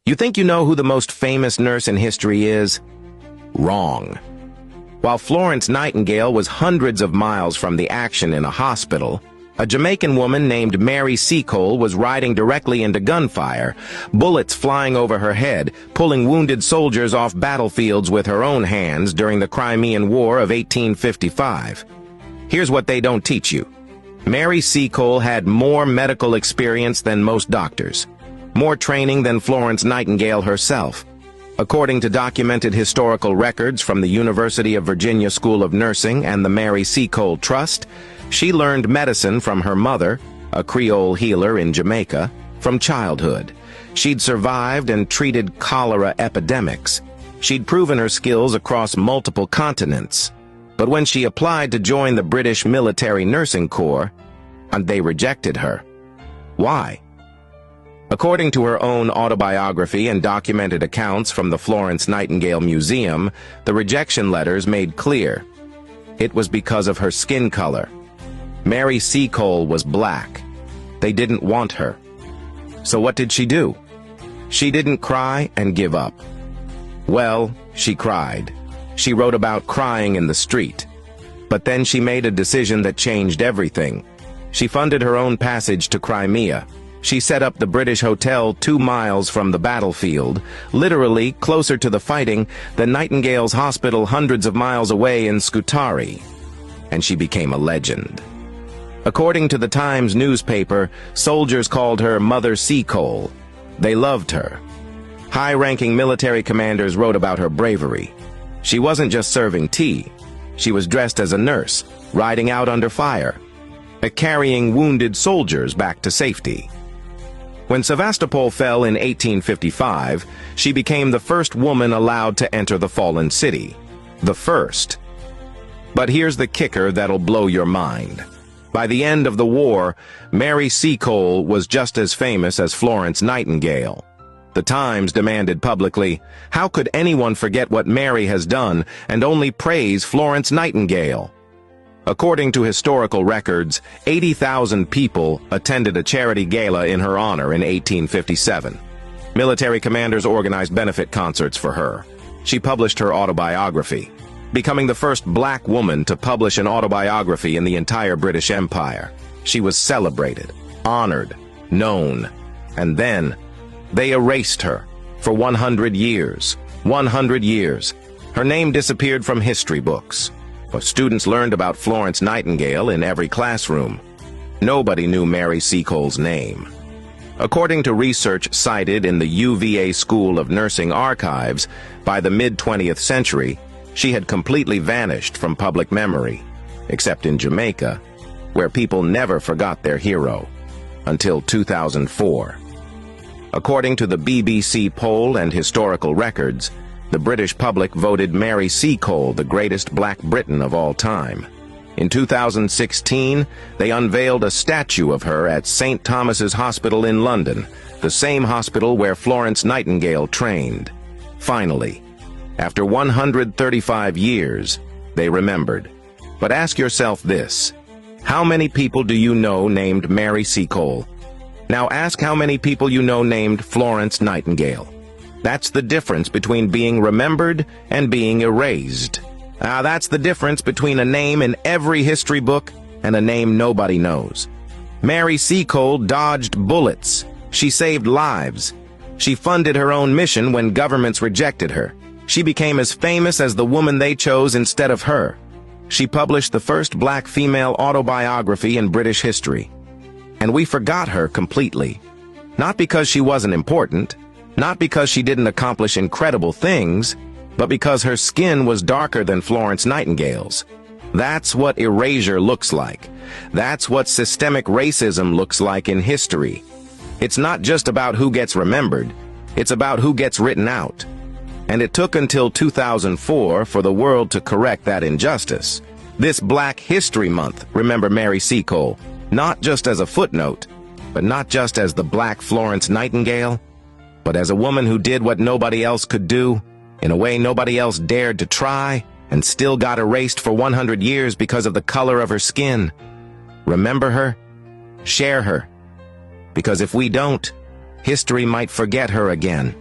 You think you know who the most famous nurse in history is? Wrong. While Florence Nightingale was hundreds of miles from the action in a hospital, a Jamaican woman named Mary Seacole was riding directly into gunfire, bullets flying over her head, pulling wounded soldiers off battlefields with her own hands during the Crimean War of 1855. Here's what they don't teach you. Mary Seacole had more medical experience than most doctors, more training than Florence Nightingale herself. According to documented historical records from the University of Virginia School of Nursing and the Mary Seacole Trust, she learned medicine from her mother, a Creole healer in Jamaica, from childhood. She'd survived and treated cholera epidemics. She'd proven her skills across multiple continents. But when she applied to join the British Military Nursing Corps, they rejected her. Why? According to her own autobiography and documented accounts from the Florence Nightingale Museum, the rejection letters made clear it was because of her skin color. Mary Seacole was black. They didn't want her. So what did she do? She didn't cry and give up. Well, she cried. She wrote about crying in the street. But then she made a decision that changed everything. She funded her own passage to Crimea. She set up the British Hotel 2 miles from the battlefield, literally closer to the fighting than Nightingale's hospital hundreds of miles away in Scutari. And she became a legend. According to the Times newspaper, soldiers called her Mother Seacole. They loved her. High-ranking military commanders wrote about her bravery. She wasn't just serving tea. She was dressed as a nurse, riding out under fire, carrying wounded soldiers back to safety. When Sevastopol fell in 1855, she became the first woman allowed to enter the fallen city. The first. But here's the kicker that'll blow your mind. By the end of the war, Mary Seacole was just as famous as Florence Nightingale. The Times demanded publicly, how could anyone forget what Mary has done and only praise Florence Nightingale? According to historical records, 80,000 people attended a charity gala in her honor in 1857. Military commanders organized benefit concerts for her. She published her autobiography, becoming the first black woman to publish an autobiography in the entire British Empire. She was celebrated, honored, known, and then they erased her for 100 years. 100 years. Her name disappeared from history books. But students learned about Florence Nightingale in every classroom. Nobody knew Mary Seacole's name. According to research cited in the UVA School of Nursing archives, by the mid-20th century, she had completely vanished from public memory, except in Jamaica, where people never forgot their hero, until 2004. According to the BBC poll and historical records, the British public voted Mary Seacole the greatest Black Briton of all time. In 2016, they unveiled a statue of her at St. Thomas's Hospital in London, the same hospital where Florence Nightingale trained. Finally, after 135 years, they remembered. But ask yourself this: how many people do you know named Mary Seacole? Now ask how many people you know named Florence Nightingale. That's the difference between being remembered and being erased. That's the difference between a name in every history book and a name nobody knows. Mary Seacole dodged bullets. She saved lives. She funded her own mission when governments rejected her. She became as famous as the woman they chose instead of her. She published the first black female autobiography in British history. And we forgot her completely. Not because she wasn't important, not because she didn't accomplish incredible things, but because her skin was darker than Florence Nightingale's. That's what erasure looks like. That's what systemic racism looks like in history. It's not just about who gets remembered, it's about who gets written out. And it took until 2004 for the world to correct that injustice. This Black History Month, remember Mary Seacole, not just as a footnote, but not just as the Black Florence Nightingale, but as a woman who did what nobody else could do, in a way nobody else dared to try, and still got erased for 100 years because of the color of her skin. Remember her? Share her. Because if we don't, history might forget her again.